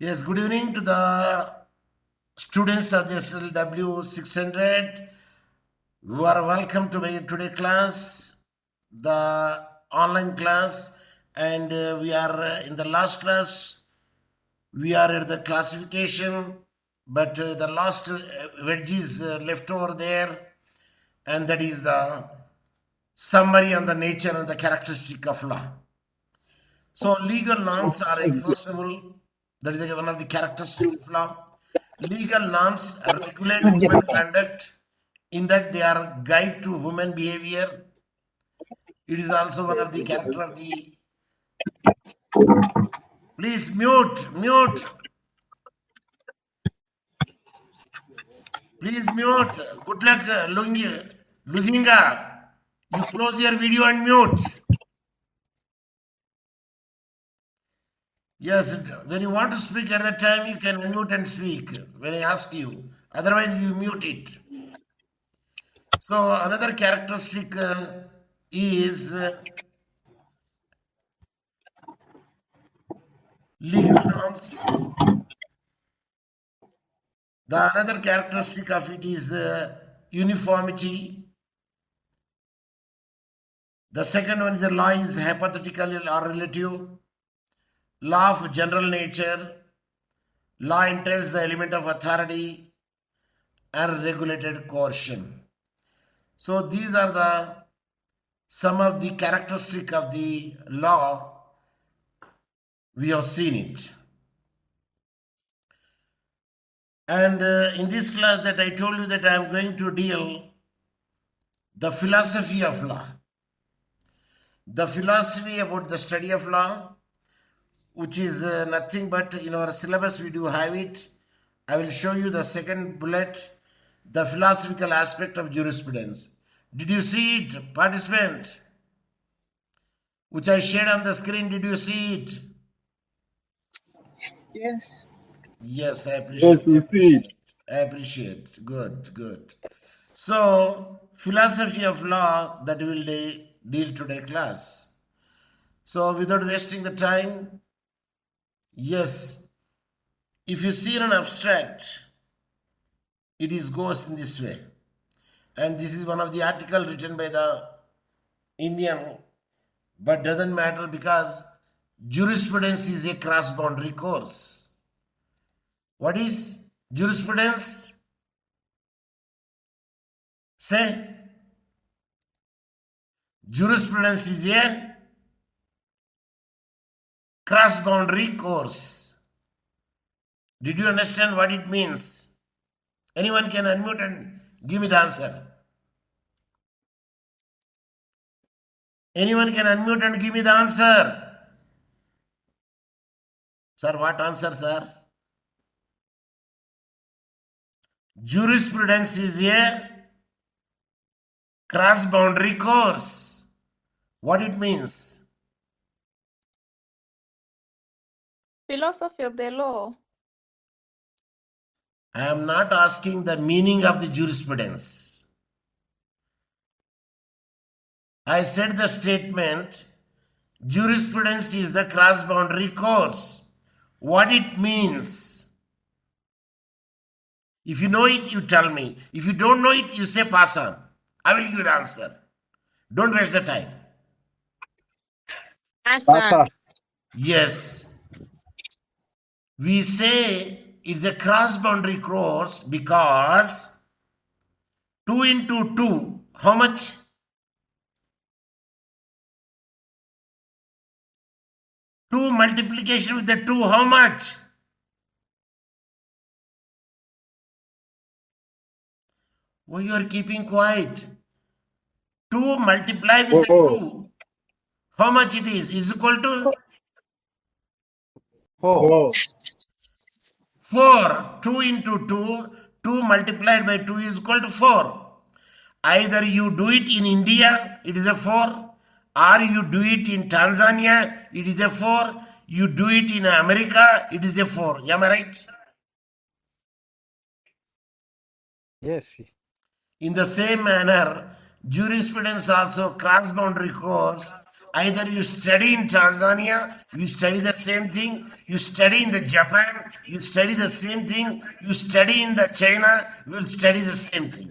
Yes, good evening to the students of the SLW 600 who are welcome to my today class, the online class, and we are in the last class. We are at the classification, but the last wedge is left over there, and that is the summary on the nature and the characteristic of law. So legal norms are enforceable. That is one of the characteristics of law. Legal norms regulate human conduct in that they are guide to human behavior. It is also one of the character of the. Please mute. Please mute. Good luck, Luhinga. You close your video and mute. Yes, when you want to speak at that time, you can unmute and speak when I ask you. Otherwise, you mute it. So another characteristic is legal norms. The another characteristic of it is uniformity. The second one is the law is hypothetical or relative. Law of general nature. Law entails the element of authority and regulated coercion. So these are the some of the characteristic of the law. We have seen it. And in this class that I told you that I am going to deal the philosophy of law. The philosophy about the study of law, which is nothing but in our syllabus we do have it. I will show you the second bullet, the philosophical aspect of jurisprudence. Did you see it, participant? Which I shared on the screen, did you see it? Yes. Yes, I appreciate Yes, we see it. I appreciate. Good. So, philosophy of law that we will deal today class. So, without wasting the time, yes, if you see an abstract, it is goes in this way. And this is one of the article written by the Indian, but doesn't matter because jurisprudence is a cross-boundary course. What is jurisprudence? Say, jurisprudence is a cross-boundary course. Did you understand what it means? Anyone can unmute and give me the answer. Anyone can unmute and give me the answer. Sir, what answer, sir? Jurisprudence is a cross-boundary course. What it means? Philosophy of the law. I am not asking the meaning of the jurisprudence. I said the statement, jurisprudence is the cross-boundary course. What it means? If you know it, you tell me. If you don't know it, you say pass on. I will give you the answer. Don't waste the time. Pasa. Yes. We say it's a cross-boundary course because 2 into 2, how much? 2 multiplication with the 2, how much? Why you are keeping quiet? 2 multiply with the 2. How much it is equal to? 4. 4. 2 into 2, 2 multiplied by 2 is equal to 4. Either you do it in India, it is a 4, or you do it in Tanzania, it is a 4, you do it in America, it is a 4. Am I right? Yes. In the same manner, jurisprudence also cross-boundary course either you study in Tanzania, you study the same thing, you study in the Japan, you study the same thing, you study in the China, you will study the same thing.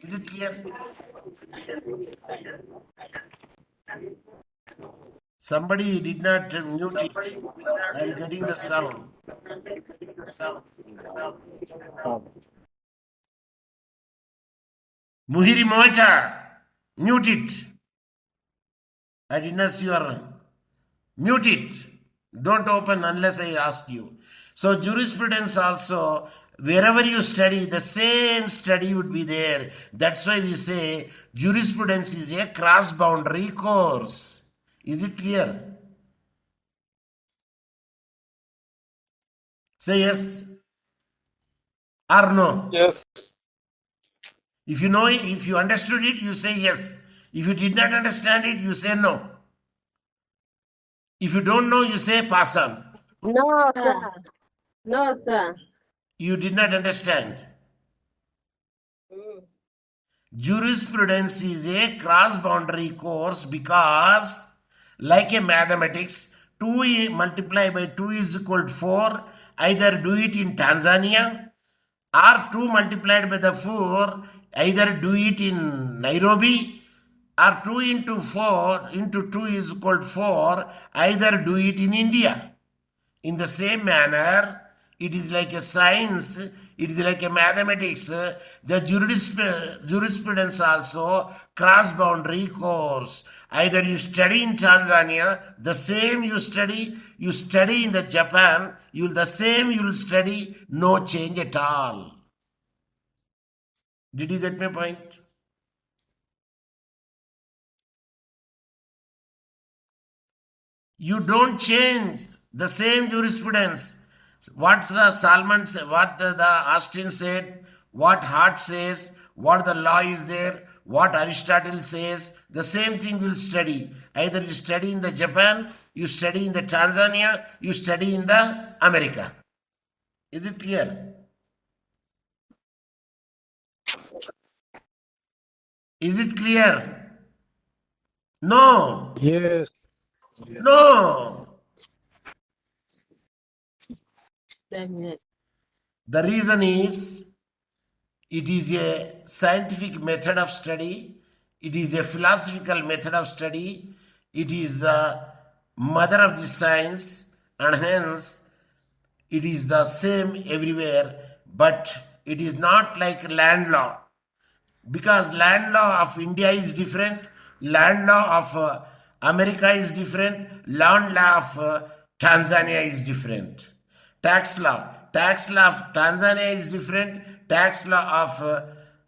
Is it clear? Somebody did not mute it. I am getting the sound. Muhiri Moita, mute it. I did not see your mute it. Don't open unless I ask you. So jurisprudence also, wherever you study, the same study would be there. That's why we say jurisprudence is a cross-boundary course. Is it clear? Say yes or no. Yes. If you know it, if you understood it, you say yes. If you did not understand it, you say no. If you don't know, you say pass on. No, sir. No, sir. You did not understand. Jurisprudence is a cross-boundary course because, like a mathematics, 2 multiplied by 2 is equal to 4. Either do it in Tanzania, or 2 multiplied by the 4, either do it in Nairobi, or 2 into 4 into 2 is equal to 4, either do it in India. In the same manner, it is like a science, it is like a mathematics, the jurisprudence also cross-boundary course. Either you study in Tanzania, the same you study in the Japan, you will study, no change at all. Did you get my point? You don't change the same jurisprudence. What the Salmon said, what the Austin said, what Hart says, what the law is there, what Aristotle says, the same thing you'll study. Either you study in the Japan, you study in the Tanzania, you study in the America. Is it clear? Is it clear? No. Yes. No. Amen. The reason is, it is a scientific method of study, it is a philosophical method of study, it is the mother of the science, and hence it is the same everywhere, but it is not like land law. Because land law of India is different, land law of America is different, land law of Tanzania is different. Tax law of Tanzania is different, tax law of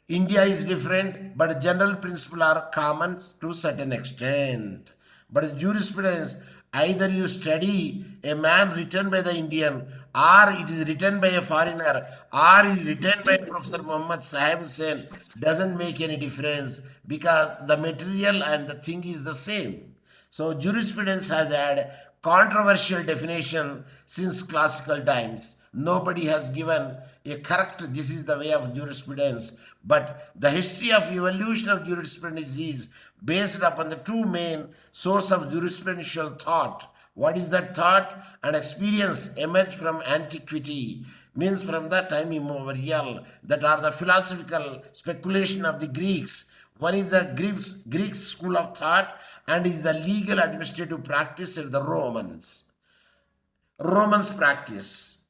India is different, but general principle are common to a certain extent. But jurisprudence, either you study a man written by the Indian, or it is written by a foreigner, or it is written by Professor Mohammed Saheb Hussain, doesn't make any difference because the material and the thing is the same. So jurisprudence has had controversial definitions since classical times. Nobody has given a correct, this is the way of jurisprudence. But the history of evolution of jurisprudence is based upon the two main sources of jurisprudential thought. What is that thought? An experience emerged from antiquity, means from the time immemorial, that are the philosophical speculation of the Greeks. One is the Greek school of thought, and is the legal administrative practice of the Romans. Romans practice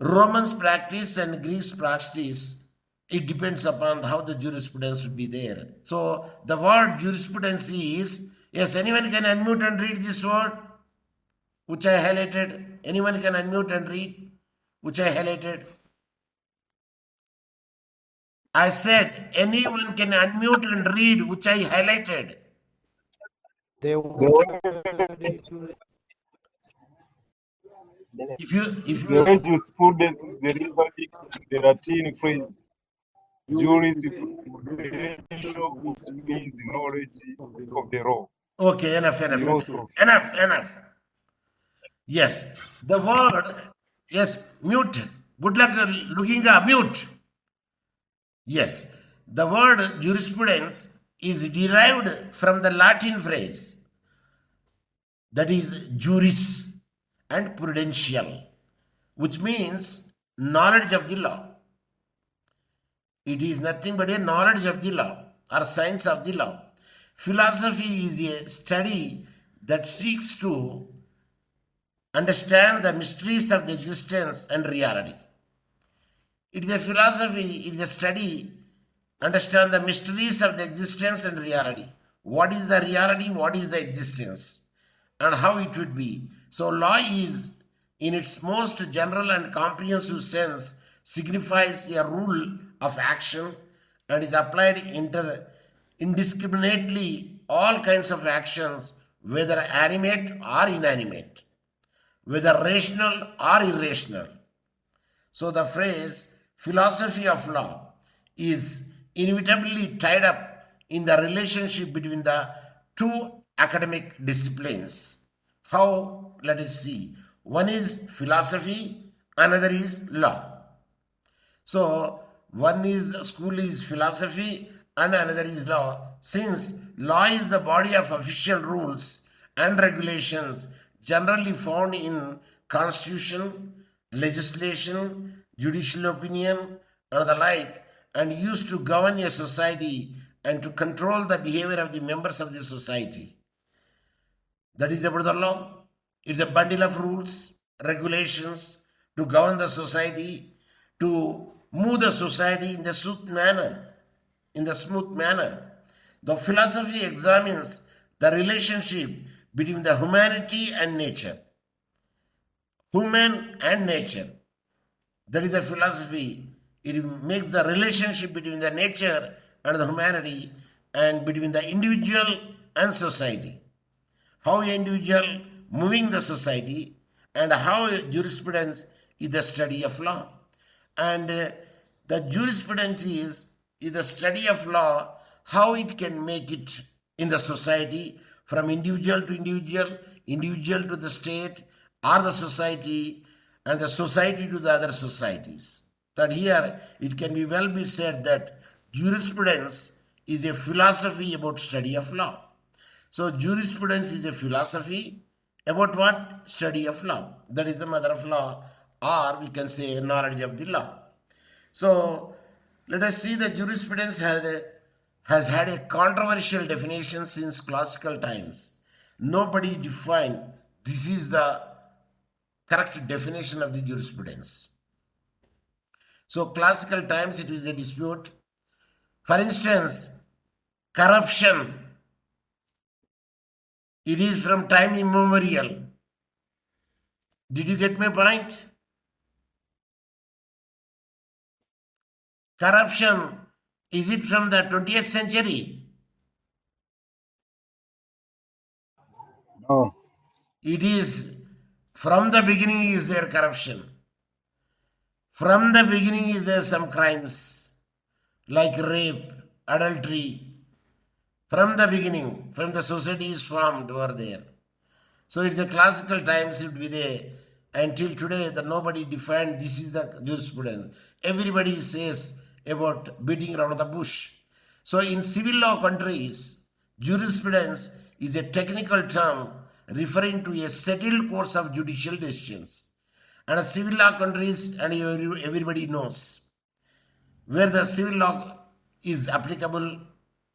and Greeks practice, it depends upon how the jurisprudence would be there. So the word jurisprudence is, yes, anyone can unmute and read this word, which I highlighted. Anyone can unmute and read, which I highlighted. I said, anyone can unmute and read, which I highlighted. They wanted to If you The word jurisprudence is derived from the Latin phrase jurisprudential, which means knowledge of the law. okay, enough. Yes, the word, yes, mute. Good luck looking up, mute. Yes, the word jurisprudence is derived from the Latin phrase that is juris and prudential, which means knowledge of the law. It is nothing but a knowledge of the law or science of the law. Philosophy is a study that seeks to understand the mysteries of the existence and reality. It is a philosophy, it is a study, understand the mysteries of the existence and reality. What is the reality, what is the existence, and how it would be. So law is, in its most general and comprehensive sense, signifies a rule of action and is applied indiscriminately all kinds of actions, whether animate or inanimate, whether rational or irrational. So the phrase philosophy of law is inevitably tied up in the relationship between the two academic disciplines. How? Let us see. One is philosophy, another is law. So one is school is philosophy and another is law. Since law is the body of official rules and regulations generally found in constitution, legislation, judicial opinion, and the like, and used to govern a society and to control the behavior of the members of the society. That is about the law. It's a bundle of rules, regulations to govern the society, to move the society in the smooth manner. The philosophy examines the relationship between the humanity and nature. Human and nature. That is the philosophy. It makes the relationship between the nature and the humanity and between the individual and society. How individual moving the society and how jurisprudence is the study of law. And the jurisprudence is the study of law, how it can make it in the society from individual to individual, individual to the state or the society, and the society to the other societies. That here it can be well be said that jurisprudence is a philosophy about study of law. So jurisprudence is a philosophy about what? Study of law. That is the mother of law, or we can say knowledge of the law. So let us see that jurisprudence has had a controversial definition since classical times. Nobody defined this is the correct definition of the jurisprudence. So classical times it is a dispute. For instance, corruption. It is from time immemorial. Did you get my point? Corruption, is it from the 20th century? No. It is from the beginning is there corruption. From the beginning is there some crimes like rape, adultery. From the beginning, from the society is formed over there. So it's the classical times it would be there. Until today, that nobody defined this is the jurisprudence. Everybody says about beating around the bush. So in civil law countries, jurisprudence is a technical term referring to a settled course of judicial decisions. And civil law countries, and everybody knows where the civil law is applicable.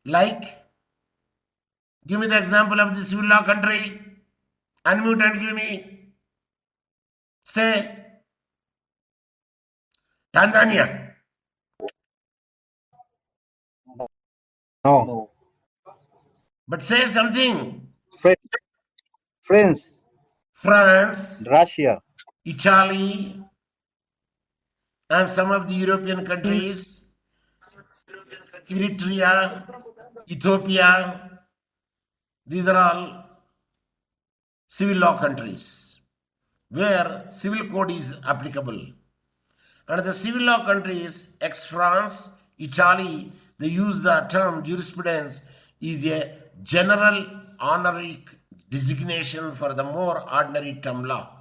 Like, give me the example of the civil law country. Unmute and give me. Say, Tanzania. No. But say something. France, France, Russia, Italy, and some of the European countries, Eritrea, Ethiopia, these are all civil law countries where civil code is applicable. And the civil law countries, ex-France, Italy, they use the term jurisprudence is a general honorific designation for the more ordinary term law.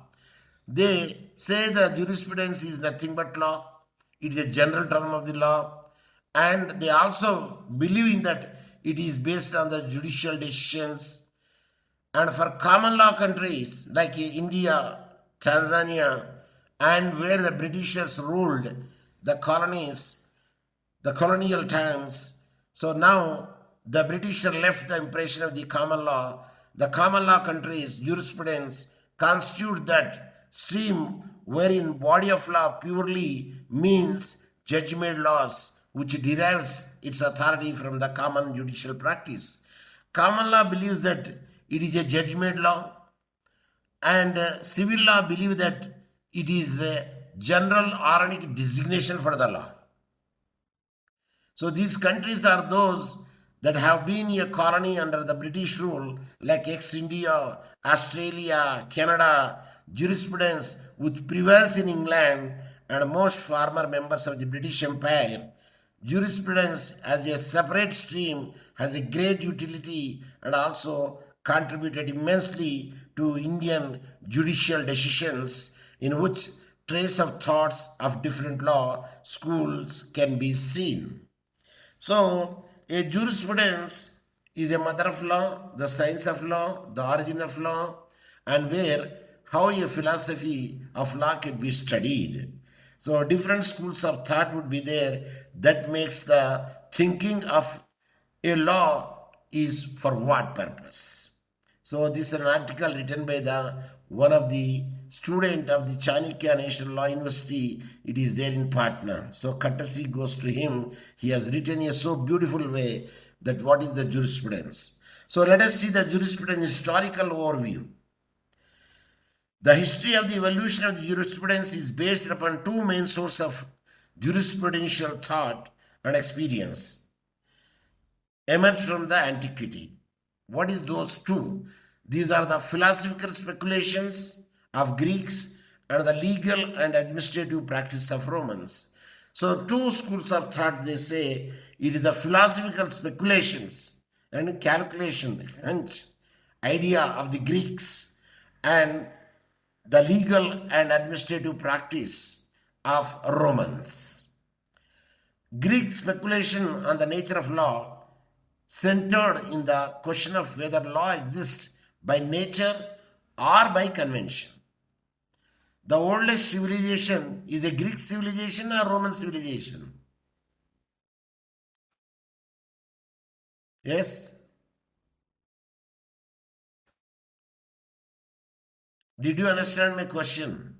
They say the jurisprudence is nothing but law. It is a general term of the law. And they also believe in that it is based on the judicial decisions. And for common law countries like India, Tanzania, and where the Britishers ruled the colonies, the colonial times, so now the British left the impression of the common law. The common law countries' jurisprudence constitute that stream wherein body of law purely means judge-made laws, which derives its authority from the common judicial practice. Common law believes that it is a judge-made law, and civil law believes that it is a general organic designation for the law. So these countries are those that have been a colony under the British rule, like ex-India, Australia, Canada, jurisprudence which prevails in England and most former members of the British Empire. Jurisprudence as a separate stream has a great utility and also contributed immensely to Indian judicial decisions, in which trace of thoughts of different law schools can be seen. So, a jurisprudence is a mother of law, the science of law, the origin of law, and where how a philosophy of law can be studied. So, different schools of thought would be there that makes the thinking of a law is for what purpose. So, this is an article written by one of the student of the Chanakya National Law University. It is there in Patna. So courtesy goes to him. He has written a so beautiful way that what is the jurisprudence. So let us see the jurisprudence historical overview. The history of the evolution of the jurisprudence is based upon two main sources of jurisprudential thought and experience emerged from the antiquity. What is those two? These are the philosophical speculations of Greeks and the legal and administrative practice of Romans. So two schools of thought, they say it is the philosophical speculations and calculation, hence idea of the Greeks, and the legal and administrative practice of Romans. Greek speculation on the nature of law centered in the question of whether law exists by nature or by convention. The oldest civilization is a Greek civilization or Roman civilization? Yes? Did you understand my question?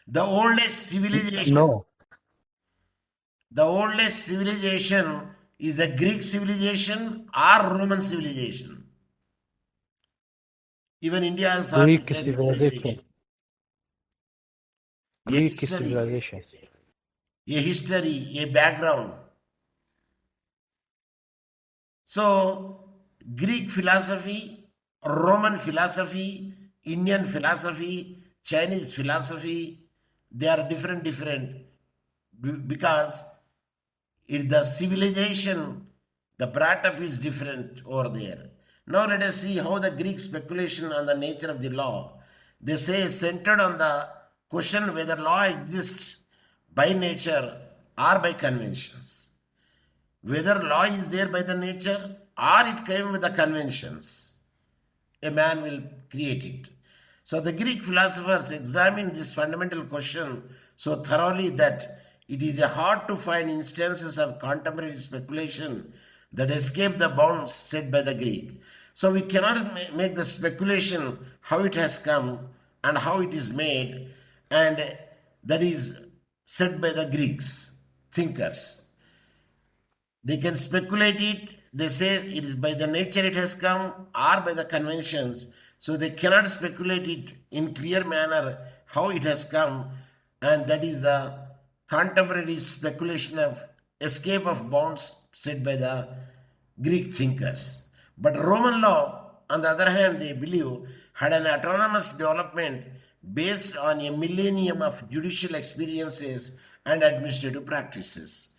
The oldest civilization. No. The oldest civilization is a Greek civilization or Roman civilization? Even India has Greek civilization. Greek history, civilization. a history, a background. So, Greek philosophy, Roman philosophy, Indian philosophy, Chinese philosophy, they are different because the civilization, the brought up is different over there. Now let us see how the Greek speculation on the nature of the law. They say centered on the question whether law exists by nature or by conventions. Whether law is there by the nature or it came with the conventions. A man will create it. So the Greek philosophers examined this fundamental question so thoroughly that it is hard to find instances of contemporary speculation that escape the bounds set by the Greek. So we cannot make the speculation how it has come and how it is made, and that is set by the Greeks, thinkers. They can speculate it. They say it is by the nature it has come or by the conventions. So they cannot speculate it in clear manner how it has come, and that is the contemporary speculation of escape of bounds set by the Greek thinkers. But Roman law, on the other hand, they believe, had an autonomous development based on a millennium of judicial experiences and administrative practices.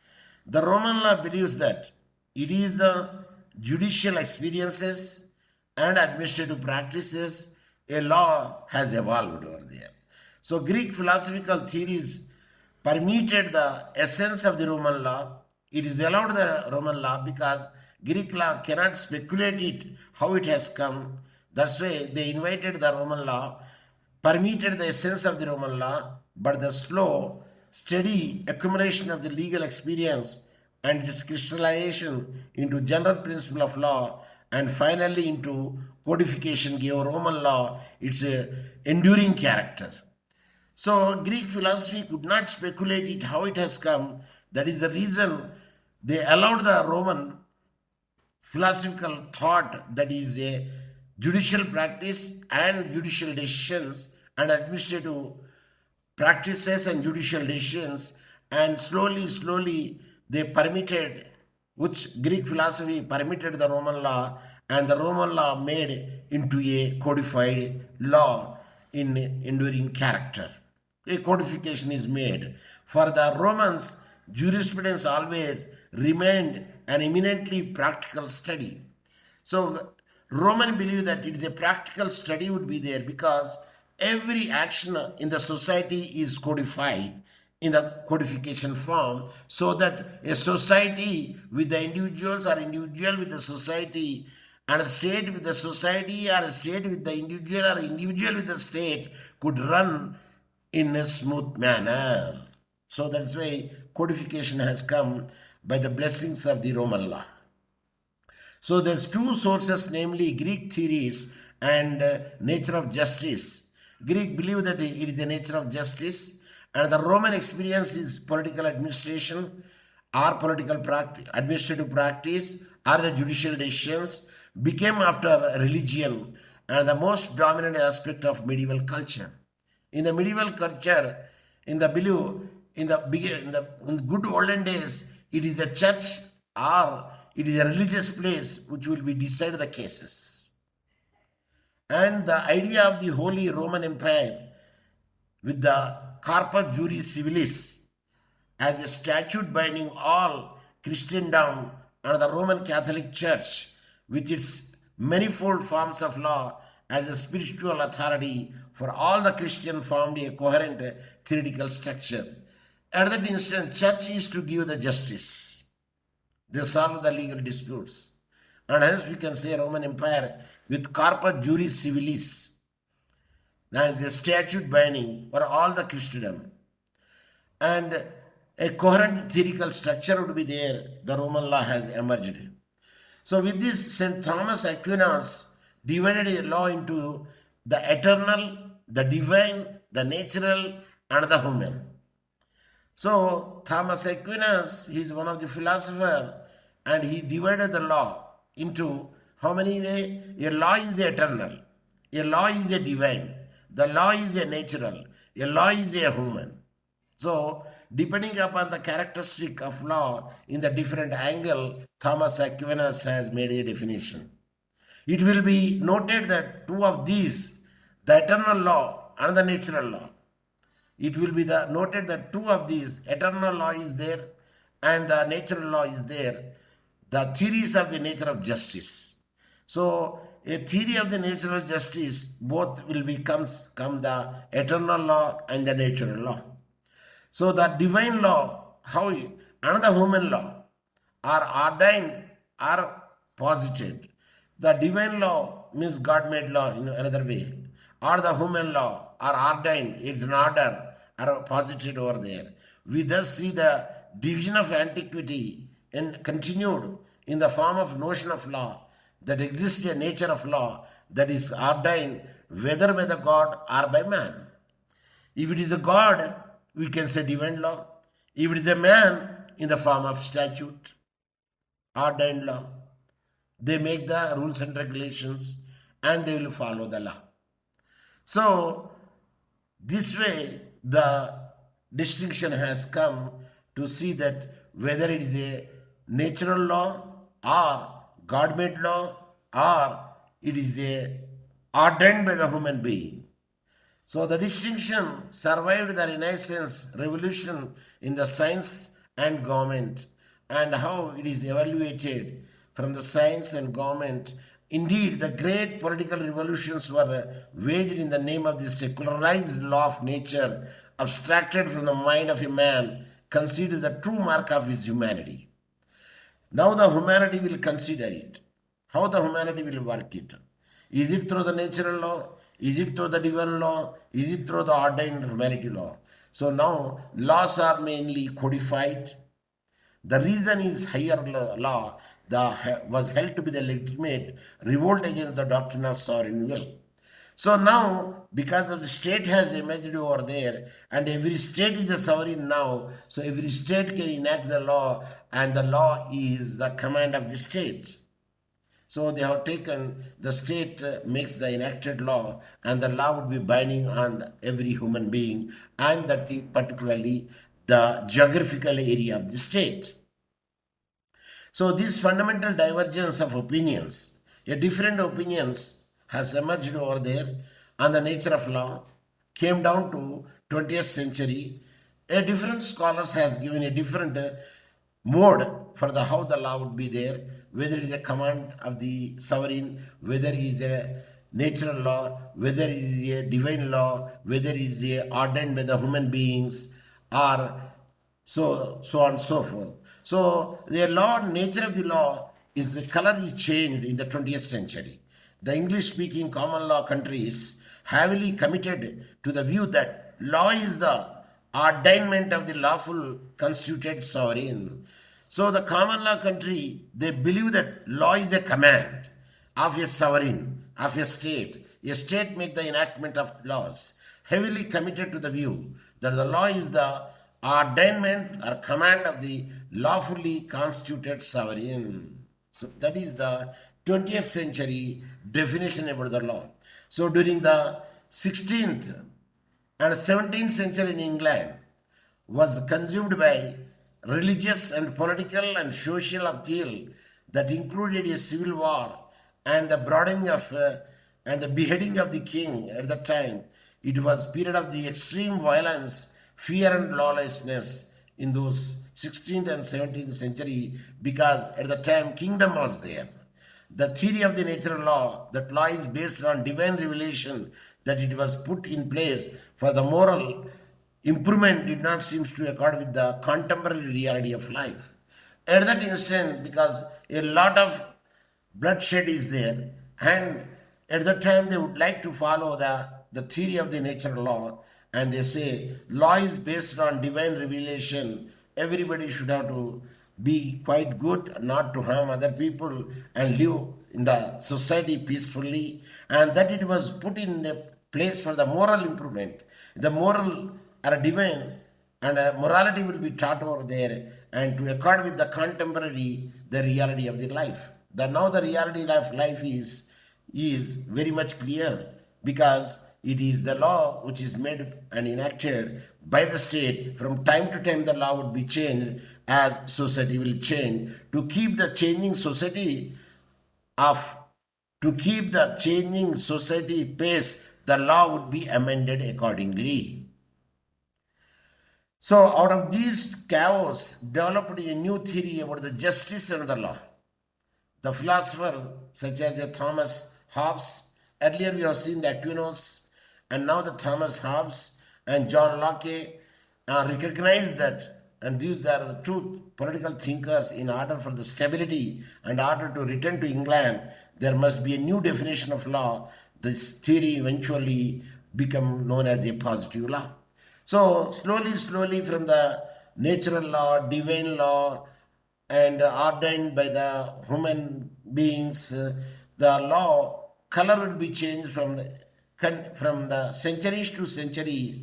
The Roman law believes that it is the judicial experiences and administrative practices a law has evolved over there. So Greek philosophical theories permeated the essence of the Roman law It is allowed the Roman law because Greek law cannot speculate it how it has come. That's why they invited the Roman law, permitted the essence of the Roman law, but the slow, steady accumulation of the legal experience and its crystallization into general principle of law and finally into codification gave Roman law its enduring character. So Greek philosophy could not speculate it how it has come. That is the reason they allowed the Roman philosophical thought, that is a judicial practice and judicial decisions and administrative practices and judicial decisions, and slowly they permitted, which Greek philosophy permitted the Roman law, and the Roman law made into a codified law in enduring character. A codification is made. For the Romans, jurisprudence always remained an eminently practical study. So Roman believe that it is a practical study would be there because every action in the society is codified in the codification form, so that a society with the individuals or individual with the society and a state with the society or a state with the individual or individual with the state could run in a smooth manner. So that's why codification has come by the blessings of the Roman law. So there's two sources, namely Greek theories and nature of justice. Greek believe that it is the nature of justice, and the Roman experience is political administration or political practice, administrative practice or the judicial decisions became after religion and the most dominant aspect of medieval culture. In the medieval culture, in the good olden days, it is the church or it is a religious place which will be decide the cases. And the idea of the Holy Roman Empire with the Corpus Juris Civilis as a statute binding all Christendom and the Roman Catholic Church with its manifold forms of law as a spiritual authority for all the Christian formed a coherent theoretical structure. At that instant, church is to give the justice. They solve the legal disputes. And hence we can say Roman Empire with Corpus Juris Civilis. That is a statute binding for all the Christendom. And a coherent theoretical structure would be there. The Roman law has emerged. So with this, St. Thomas Aquinas divided a law into the eternal, the divine, the natural, and the human. So Thomas Aquinas, he is one of the philosophers, and he divided the law into how many ways? A law is eternal, a law is a divine, the law is a natural, a law is a human. So depending upon the characteristic of law in the different angle, Thomas Aquinas has made a definition. It will be noted that two of these, the eternal law and the natural law, it will be noted that two of these, eternal law is there and the natural law is there, the theories of the nature of justice. So a theory of the natural justice, both will come the eternal law and the natural law. So the divine law, how and the human law are ordained, are posited. The divine law means God made law in another way, or the human law are ordained, it's an order, are posited over there. We thus see the division of antiquity and continued in the form of notion of law, that exists a nature of law that is ordained whether by the God or by man. If it is a God, we can say divine law. If it is a man, in the form of statute, ordained law. They make the rules and regulations and they will follow the law. So this way the distinction has come to see that whether it is a natural law or God-made law or it is a ordained by the human being. So the distinction survived the Renaissance revolution in the science and government, and how it is evaluated from the science and government. Indeed, the great political revolutions were waged in the name of the secularized law of nature, abstracted from the mind of a man, considered the true mark of his humanity. Now the humanity will consider it. How the humanity will work it? Is it through the natural law? Is it through the divine law? Is it through the ordained humanity law? So now laws are mainly codified. The reason is higher law was held to be the legitimate revolt against the doctrine of sovereign will. So now, because of the state has emerged over there, and every state is a sovereign now, so every state can enact the law, and the law is the command of the state. So they have taken, the state makes the enacted law, and the law would be binding on every human being, and that particularly the geographical area of the state. So this fundamental divergence of opinions, a different opinions has emerged over there on the nature of law, came down to 20th century. A different scholars has given a different mode for the how the law would be there, whether it is a command of the sovereign, whether it is a natural law, whether it is a divine law, whether it is a ordained by the human beings, or so on and so forth. So the law, nature of the law is the color is changed in the 20th century. The English-speaking common law countries heavily committed to the view that law is the ordainment of the lawful constituted sovereign. So the common law country, they believe that law is a command of a sovereign, of a state. A state make the enactment of laws, heavily committed to the view that the law is the ordainment or command of the lawfully constituted sovereign. So that is the 20th century definition about the law. So during the 16th and 17th century in England was consumed by religious and political and social upheaval that included a civil war and the broadening of and the beheading of the king at the time. It was period of the extreme violence, fear and lawlessness in those 16th and 17th century, because at the time kingdom was there. The theory of the natural law, that law is based on divine revelation, that it was put in place for the moral improvement, did not seem to accord with the contemporary reality of life. At that instant, because a lot of bloodshed is there, and at that time they would like to follow the theory of the natural law, and they say law is based on divine revelation. Everybody should have to be quite good, not to harm other people, and live in the society peacefully, and that it was put in a place for the moral improvement. The moral or divine and morality will be taught over there, and to accord with the contemporary, the reality of the life. Now the reality of life is very much clear, because it is the law which is made and enacted by the state. From time to time the law would be changed as society will change. To keep the changing society pace, the law would be amended accordingly. So out of these chaos developed a new theory about the justice and the law. The philosophers such as Thomas Hobbes, earlier we have seen the Aquinas, and now the Thomas Hobbes and John Locke recognize that, and these are the two political thinkers. In order for the stability and order to return to England, there must be a new definition of law. This theory eventually become known as a positive law. So slowly from the natural law, divine law, and ordained by the human beings, the law color will be changed from the centuries to centuries,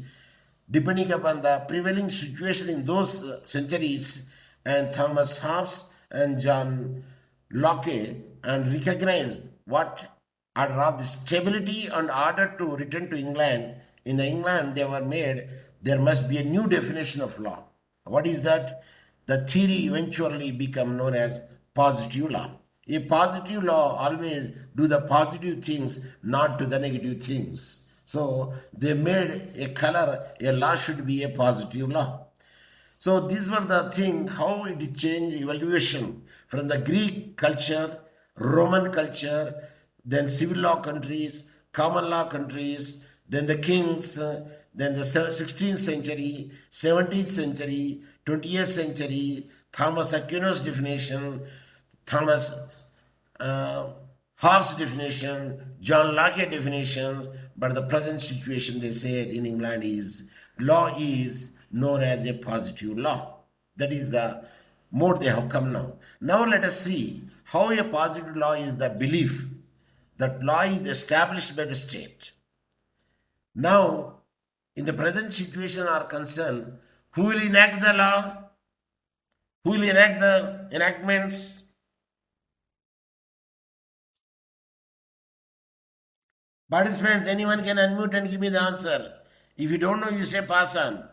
depending upon the prevailing situation in those centuries. And Thomas Hobbes and John Locke and recognized what order of the stability and order to return to England. In the England they were made, there must be a new definition of law. What is that? The theory eventually become known as positive law. A positive law always do the positive things, not to the negative things. So they made a color, a law should be a positive law. So these were the things, how it changed evaluation from the Greek culture, Roman culture, then civil law countries, common law countries, then the kings, then the 16th century, 17th century, 20th century, Thomas Aquinas definition, Thomas Hobbes definition, John Locke definitions, but the present situation they say in England is law is known as a positive law. That is the mode they have come now. Now let us see how a positive law is the belief that law is established by the state. Now, in the present situation are concerned, who will enact the law? Who will enact the enactments? Participants, anyone can unmute and give me the answer. If you don't know, you say pass on.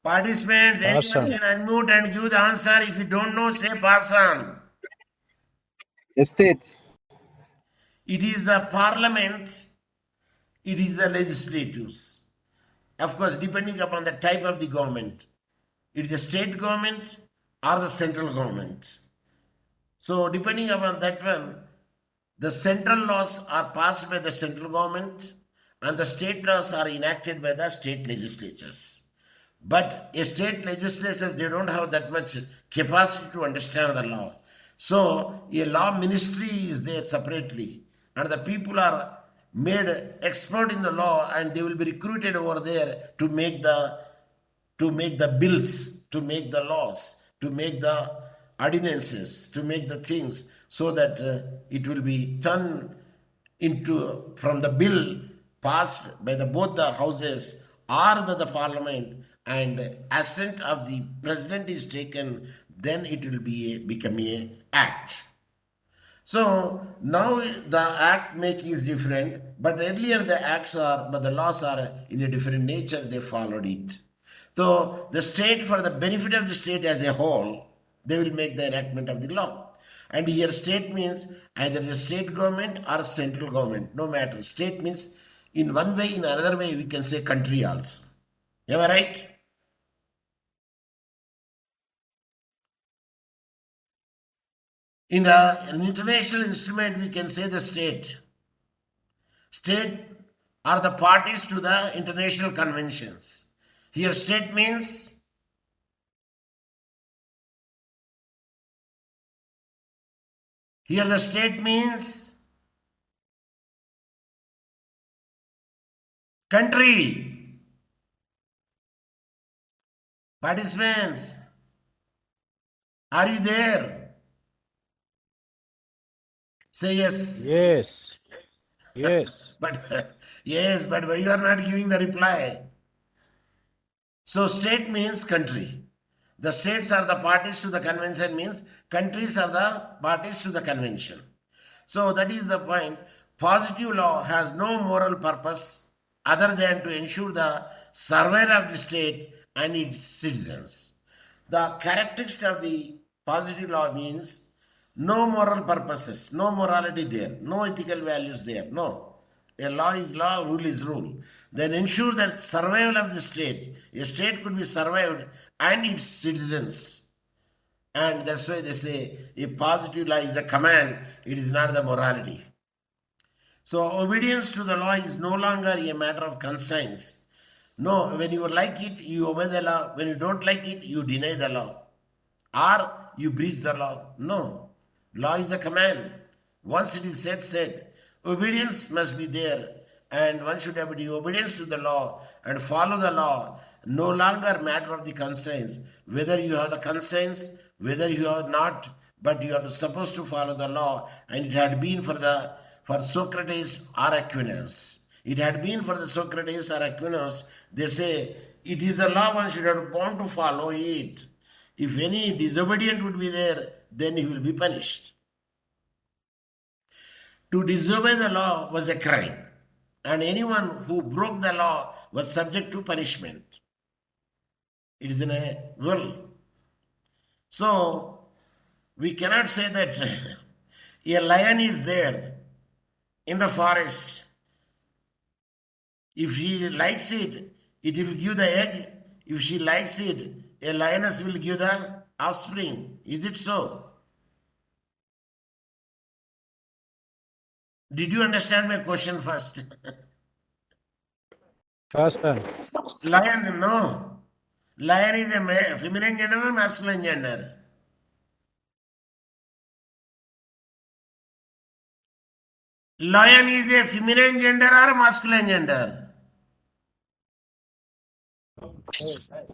Participants, Pass anyone on. can unmute and give the answer. If you don't know, say pass on. State. It is the parliament, it is the legislatives. Of course, depending upon the type of the government, it is the state government or the central government. So, depending upon that one, the central laws are passed by the central government and the state laws are enacted by the state legislatures. But a state legislature, they don't have that much capacity to understand the law. So, a law ministry is there separately, and the people are made expert in the law, and they will be recruited over there to make the bills, to make the laws, to make the ordinances, to make the things, so that it will be turned into from the bill passed by the both the houses or by the parliament, and assent of the president is taken, then it will be become a act. So now the act making is different, but earlier the acts are, but the laws are in a different nature, they followed it. So the state, for the benefit of the state as a whole, they will make the enactment of the law. And here state means either the state government or central government, no matter. State means in one way, in another way, we can say country also. Am I right? In an international instrument, we can say the state. State are the parties to the international conventions. Here, state means country. Participants, are you there? Say yes. Yes. Yes. But yes, but you are not giving the reply. So state means country. The states are the parties to the convention means countries are the parties to the convention. So that is the point. Positive law has no moral purpose other than to ensure the survival of the state and its citizens. The characteristic of the positive law means no moral purposes, no morality there, no ethical values there, no. A law is law, rule is rule. Then ensure that survival of the state. A state could be survived and its citizens. And that's why they say a positive law is a command, it is not the morality. So obedience to the law is no longer a matter of conscience. No, when you like it, you obey the law. When you don't like it, you deny the law. Or you breach the law. No. Law is a command. Once it is said. Obedience must be there. And one should have the obedience to the law and follow the law. No longer matter of the conscience. Whether you have the conscience, whether you are not, but you are supposed to follow the law. And it had been for Socrates or Aquinas. It had been for the Socrates or Aquinas. They say it is the law, one should have born to follow it. If any disobedient would be there, then he will be punished. To disobey the law was a crime, and anyone who broke the law was subject to punishment. It is in a will. So, we cannot say that a lion is there in the forest. If she likes it, it will give the egg. If she likes it, a lioness will give the offspring. Is it so? Did you understand my question first? Person. Lion, no. Lion is a feminine gender or masculine gender? Lion is a feminine gender or masculine gender?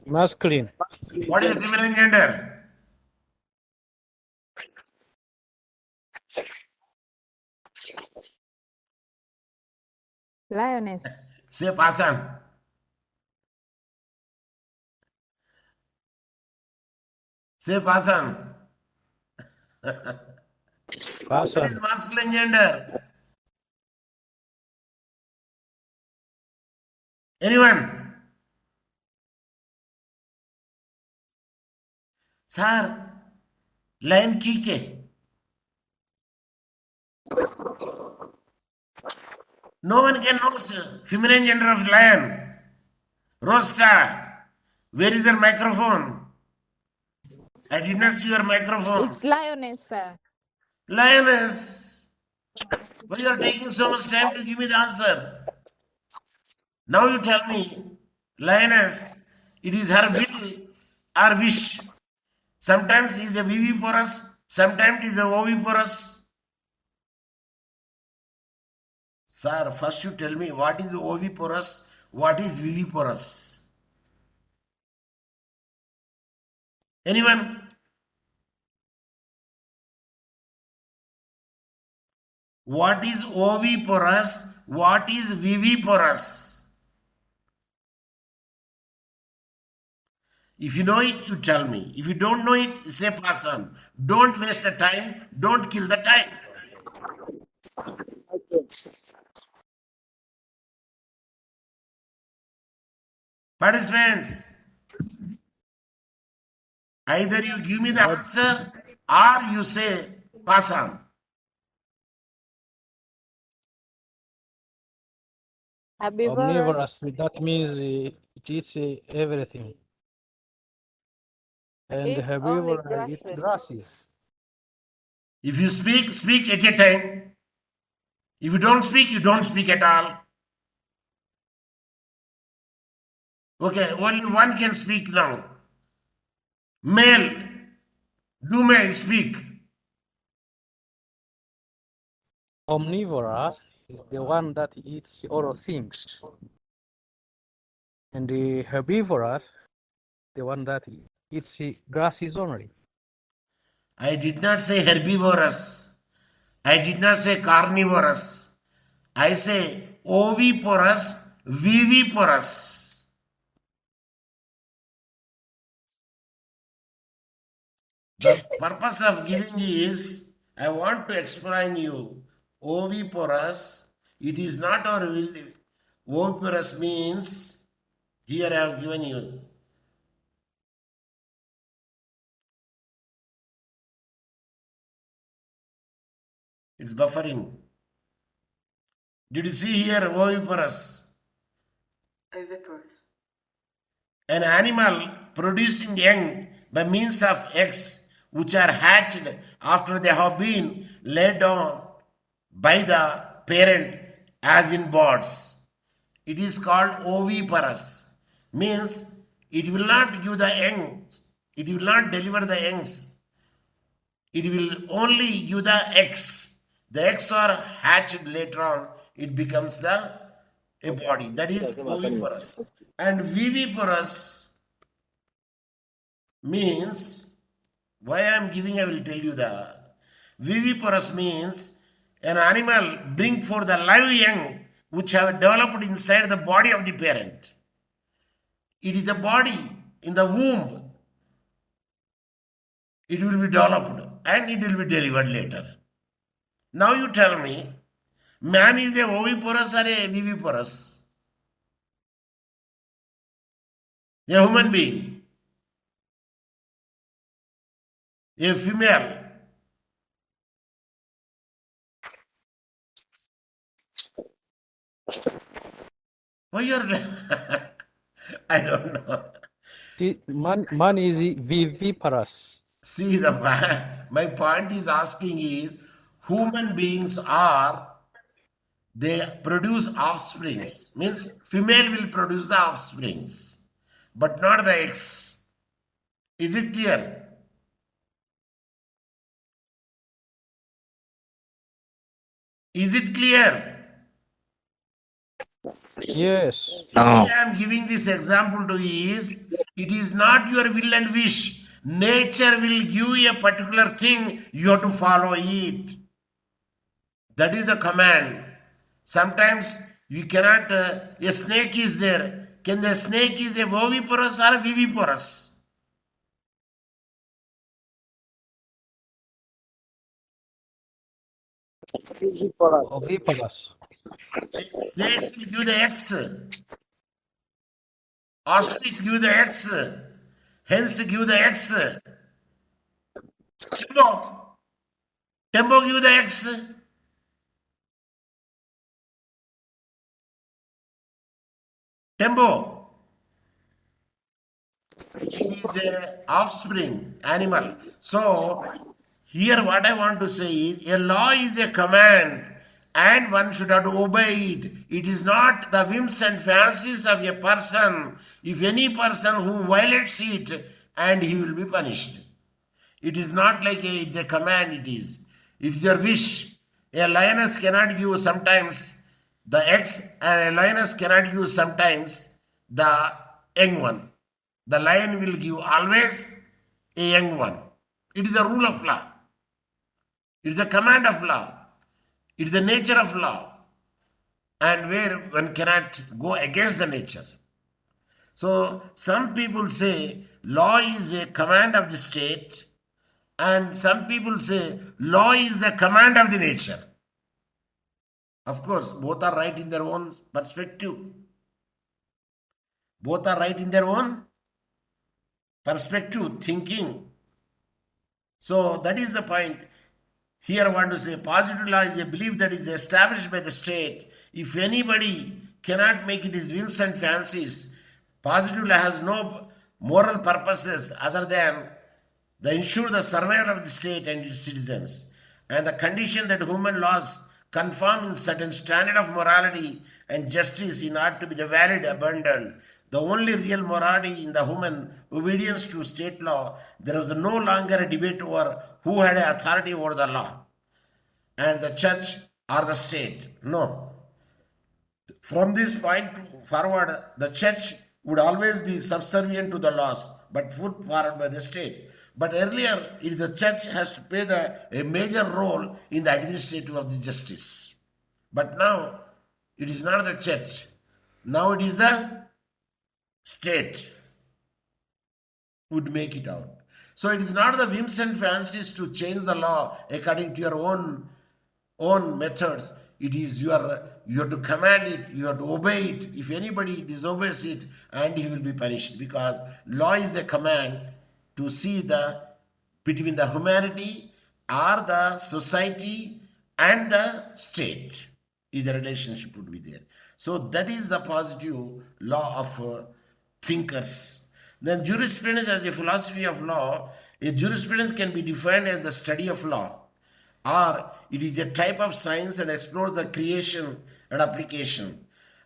Masculine. What is the feminine gender? Lioness. Say Pasan. Say Pasan. What Person. is masculine gender? Anyone? Sir, lion kike. No one can know feminine gender of lion. Rosta, where is your microphone? I did not see your microphone. It's lioness, sir. Lioness. Why you are taking so much time to give me the answer? Now you tell me, lioness, it is her will or wish. Sometimes it is a viviparous, sometimes it is a oviparous. Sir, first you tell me what is oviparous, what is viviparous? Anyone? What is oviparous? What is viviparous? If you know it, you tell me. If you don't know it, you say pass on. Don't waste the time. Don't kill the time. Participants, either you give me the answer or you say pass on. Herbivorous. Omnivorous. That means it eats everything. And It's only herbivore eats grasses. grasses. If you speak, speak at a time. If you don't speak, you don't speak at all. Okay, only one can speak now. Male, do may speak. Omnivorous is the one that eats all things. And the herbivorous, the one that eats grasses only. I did not say herbivorous. I did not say carnivorous. I say oviporous, viviporous. The purpose of giving is, I want to explain you, oviporous, it is not our will. Oviporous means, here I have given you. It's buffering. Did you see here oviporous? Oviparous. An animal producing young by means of eggs which are hatched after they have been laid down by the parent as in birds. It is called oviparous. Means it will not give the eggs, it will not deliver the eggs. It will only give the eggs. The eggs are hatched later on, it becomes a body. That is oviparous. And viviparous means, why I am giving, I will tell you that. Viviparous means an animal bring forth the live young which have developed inside the body of the parent. It is the body in the womb. It will be developed and it will be delivered later. Now you tell me, man is a oviparous or a viviparous? A human being, a female. Why you're I don't know. Man is viviparous. See, my point is asking is, human beings are They produce offsprings. Means female will produce the offsprings, but not the eggs. Is it clear? Is it clear? Yes. What I am giving this example to is, it is not your will and wish. Nature will give you a particular thing, you have to follow it. That is the command. Sometimes we cannot, a snake is there. Can the snake is a oviparous or viviparous? Oviparous. Snakes will give the eggs. Ostrich give the eggs. Hens give the eggs. Tembo give the eggs. Tembo. It is a offspring animal. So here what I want to say is, a law is a command and one should have to obey it. It is not the whims and fancies of a person. If any person who violates it, and he will be punished. It is not like it's a command, it is. It is your wish. A lioness cannot give sometimes the eggs, and a lioness cannot give sometimes the young one. The lion will give always a young one. It is a rule of law. It is the command of law. It is the nature of law. And where one cannot go against the nature. So some people say law is a command of the state, and some people say law is the command of the nature. Of course, both are right in their own perspective. Both are right in their own perspective, thinking. So that is the point. Here I want to say positive law is a belief that is established by the state. If anybody cannot make it his whims and fancies, positive law has no moral purposes other than the ensure the survival of the state and its citizens, and the condition that human laws conform in certain standard of morality and justice in order to be the valid abundant. The only real morality in the human obedience to state law. There was no longer a debate over who had authority over the law, and the church or the state. No. From this point forward, the church would always be subservient to the laws, but put forward by the state. But earlier, the church has to play a major role in the administrative of the justice. But now, it is not the church. Now it is the state would make it out. So it is not the whims and fancies to change the law according to your own methods. It is you have to command it, you have to obey it. If anybody disobeys it, and he will be punished, because law is the command to see between the humanity or the society and the state, is the relationship would be there. So that is the positive law of thinkers. Then jurisprudence as a philosophy of law. A jurisprudence can be defined as the study of law, or it is a type of science and explores the creation and application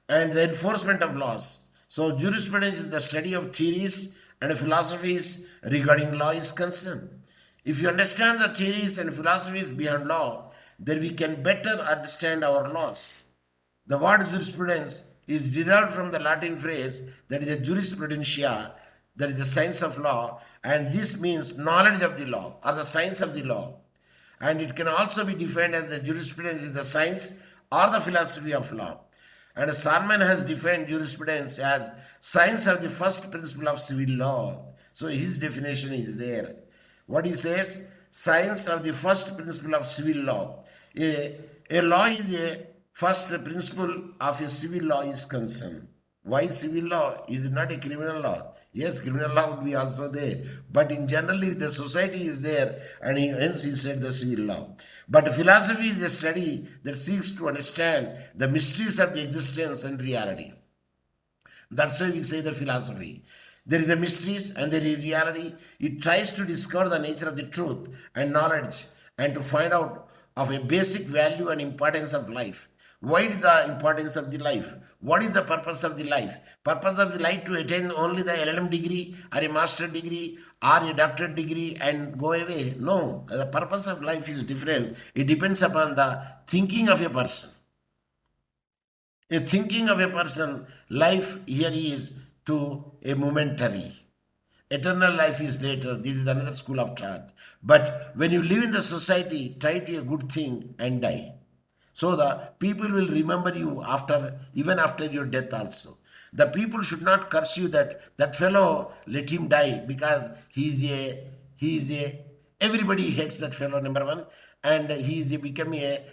and the enforcement of laws. So jurisprudence is the study of theories and philosophies regarding law is concerned. If you understand the theories and philosophies behind law, then we can better understand our laws. The word jurisprudence is derived from the Latin phrase that is a jurisprudentia, that is the science of law, and this means knowledge of the law or the science of the law. And it can also be defined as the jurisprudence is the science or the philosophy of law. And Sarman has defined jurisprudence as science of the first principle of civil law. So his definition is there. What he says, science of the first principle of civil law. A law is a first principle of a civil law is concerned. Why civil law? Is not a criminal law. Yes, criminal law would be also there. But in generally the society is there, and hence he said the civil law. But philosophy is a study that seeks to understand the mysteries of the existence and reality. That's why we say the philosophy. There is a mysteries and there is reality. It tries to discover the nature of the truth and knowledge and to find out of a basic value and importance of life. Why the importance of the life? What is the purpose of the life? Purpose of the life to attain only the LLM degree or a master degree or a doctorate degree and go away? No, the purpose of life is different. It depends upon the thinking of a person. A thinking of a person, life here is to a momentary. Eternal life is later. This is another school of thought. But when you live in the society, try to a good thing and die. So the people will remember you even after your death also. The people should not curse you that fellow, let him die because he is a, everybody hates that fellow, number one, and he is become a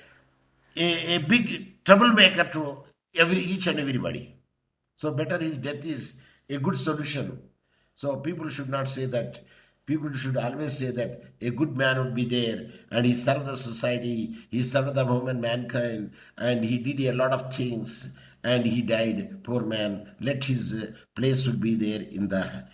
big troublemaker to each and everybody. So better his death is a good solution. So people should not say that. People should always say that a good man would be there and he served the society, he served the human mankind, and he did a lot of things and he died. Poor man, let his place would be there in the,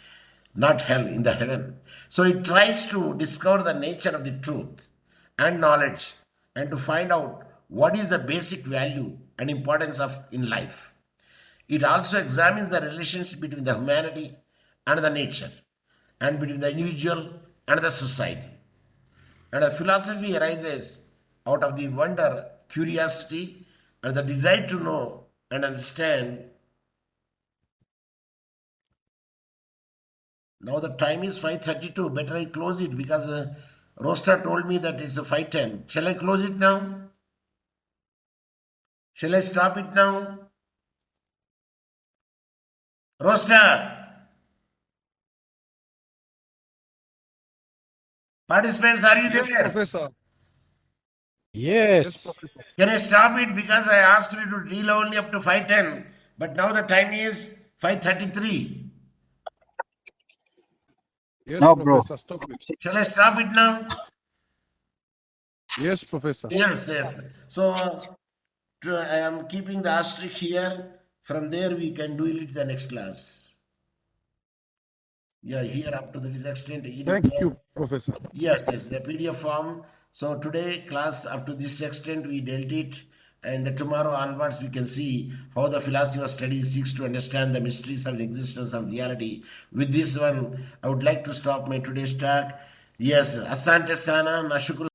not hell, in the heaven. So it tries to discover the nature of the truth and knowledge and to find out what is the basic value and importance of in life. It also examines the relationship between the humanity and the nature, and between the individual and the society. And a philosophy arises out of the wonder, curiosity, and the desire to know and understand. Now the time is 5:32. Better I close it because Roster told me that it's a 5:10. Shall I close it now? Shall I stop it now? Roster! Participants, are you Yes, there? Professor. Yes. Yes, Professor. Can I stop it because I asked you to deal only up to 5:10, but now the time is 5:33. Yes, No, bro. Professor. Stop it. Shall I stop it now? Yes, Professor. Yes. So I am keeping the asterisk here. From there we can do it the next class. Yeah, here up to this extent. Thank you, Professor. Yes, the PDF form. So today class up to this extent we dealt it, and the tomorrow onwards we can see how the philosophy of study seeks to understand the mysteries of the existence of reality. With this one, I would like to stop my today's talk. Yes, Asante Sana, Nashukuru.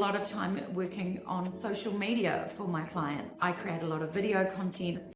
lot of time working on social media for my clients. I create a lot of video content